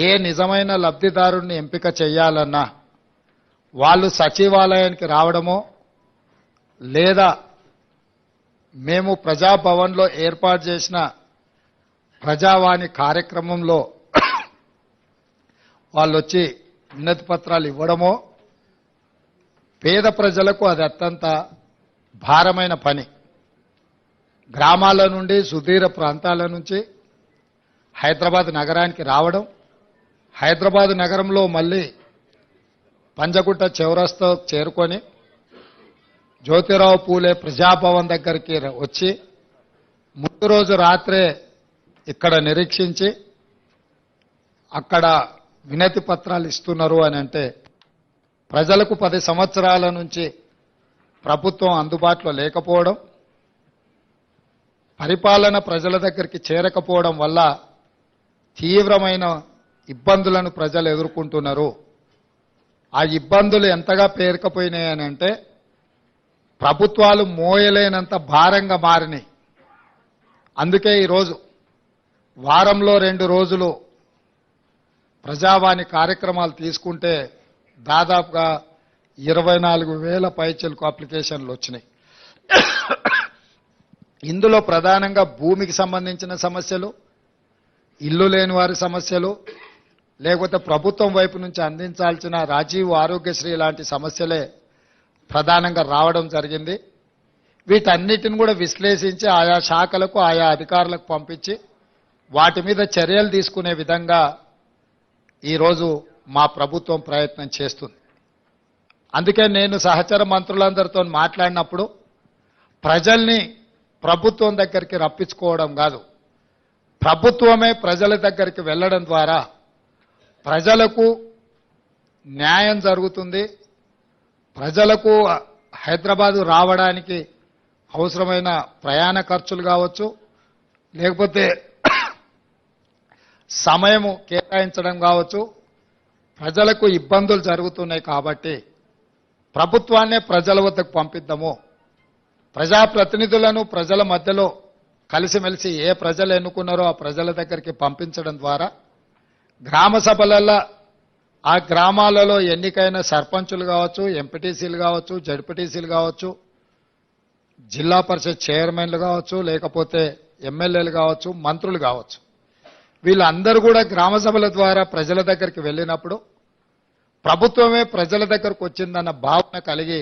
ఏ నిజమైన లబ్ధిదారుణ్ణి ఎంపిక చేయాలన్నా వాళ్ళు సచివాలయానికి రావడమో లేదా మేము ప్రజాభవన్లో ఏర్పాటు చేసిన ప్రజావాణి కార్యక్రమంలో వాళ్ళు వచ్చి వినతి పత్రాలు ఇవ్వడమో పేద ప్రజలకు అది అత్యంత భారమైన పని. గ్రామాల నుండి సుదూర ప్రాంతాల నుంచి హైదరాబాద్ నగరానికి రావడం, హైదరాబాద్ నగరంలో మళ్ళీ పంజగుట్ట చౌరస్తా చేరుకొని జ్యోతిరావు పూలే ప్రజాభవన్ దగ్గరికి వచ్చి ముందు రోజు రాత్రే ఇక్కడ నిరీక్షించి అక్కడ వినతి పత్రాలు ఇస్తున్నారు అని అంటే ప్రజలకు 10 సంవత్సరాల నుంచి ప్రభుత్వం అందుబాటులో లేకపోవడం, పరిపాలన ప్రజల దగ్గరికి చేరకపోవడం వల్ల తీవ్రమైన ఇబ్బందులను ప్రజలు ఎదుర్కొంటున్నారు. ఆ ఇబ్బందులు ఎంతగా పేరుకుపోయినాయని అంటే ప్రభుత్వాలు మోయలేనంత భారంగా మారినాయి. అందుకే ఈరోజు వారంలో 2 రోజులు ప్రజావాణి కార్యక్రమాలు తీసుకుంటే దాదాపుగా 24,000 పైచిలకు అప్లికేషన్లు వచ్చినాయి. ఇందులో ప్రధానంగా భూమికి సంబంధించిన సమస్యలు, ఇల్లు లేని వారి సమస్యలు, లేకపోతే ప్రభుత్వం వైపు నుంచి అందించాల్సిన రాజీవ్ ఆరోగ్యశ్రీ లాంటి సమస్యలే ప్రధానంగా రావడం జరిగింది. వీటన్నిటిని కూడా విశ్లేషించి ఆయా శాఖలకు ఆయా అధికారులకు పంపించి వాటి మీద చర్యలు తీసుకునే విధంగా ఈరోజు మా ప్రభుత్వం ప్రయత్నం చేస్తుంది. అందుకే నేను సహచర మంత్రులందరితో మాట్లాడినప్పుడు ప్రజల్ని ప్రభుత్వం దగ్గరికి రప్పించుకోవడం కాదు, ప్రభుత్వమే ప్రజల దగ్గరికి వెళ్ళడం ద్వారా ప్రజలకు న్యాయం జరుగుతుంది. ప్రజలకు హైదరాబాదు రావడానికి అవసరమైన ప్రయాణ ఖర్చులు కావచ్చు, లేకపోతే సమయము కేటాయించడం కావచ్చు, ప్రజలకు ఇబ్బందులు జరుగుతున్నాయి. కాబట్టి ప్రభుత్వాన్నే ప్రజల వద్దకు పంపిద్దాము, ప్రజాప్రతినిధులను ప్రజల మధ్యలో కలిసిమెలిసి ఏ ప్రజలు ఎన్నుకున్నారో ఆ ప్రజల దగ్గరికి పంపించడం ద్వారా గ్రామ సభలలో ఆ గ్రామాలలో ఎన్నికైన సర్పంచులు కావచ్చు, ఎంపీటీసీలు కావచ్చు, జడ్పీటీసీలు కావచ్చు, జిల్లా పరిషత్ చైర్మన్లు కావచ్చు, లేకపోతే ఎమ్మెల్యేలు కావచ్చు, మంత్రులు కావచ్చు, వీళ్ళందరూ కూడా గ్రామ సభల ద్వారా ప్రజల దగ్గరికి వెళ్ళినప్పుడు ప్రభుత్వమే ప్రజల దగ్గరకు వచ్చిందన్న భావన కలిగి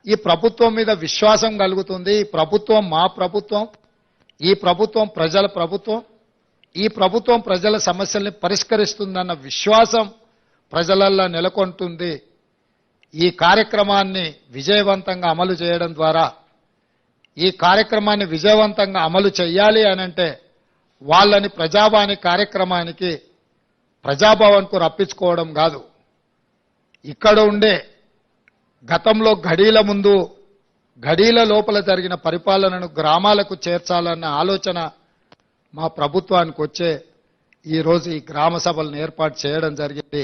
ఈ ప్రభుత్వం మీద విశ్వాసం కలుగుతుంది. ఈ ప్రభుత్వం మా ప్రభుత్వం, ఈ ప్రభుత్వం ప్రజల ప్రభుత్వం, ఈ ప్రభుత్వం ప్రజల సమస్యల్ని పరిష్కరిస్తుందన్న విశ్వాసం ప్రజలల్లో నెలకొంటుంది. ఈ కార్యక్రమాన్ని విజయవంతంగా అమలు చేయడం ద్వారా, ఈ కార్యక్రమాన్ని విజయవంతంగా అమలు చేయాలి అనంటే వాళ్ళని ప్రజావాణి కార్యక్రమానికి ప్రజాభవన్కు రప్పించుకోవడం కాదు, ఇక్కడ ఉండే గతంలో ఘడీల ముందు ఘడీల లోపల జరిగిన పరిపాలనను గ్రామాలకు చేర్చాలన్న ఆలోచన మా ప్రభుత్వానికి వచ్చే ఈరోజు ఈ గ్రామ సభలను ఏర్పాటు చేయడం జరిగింది.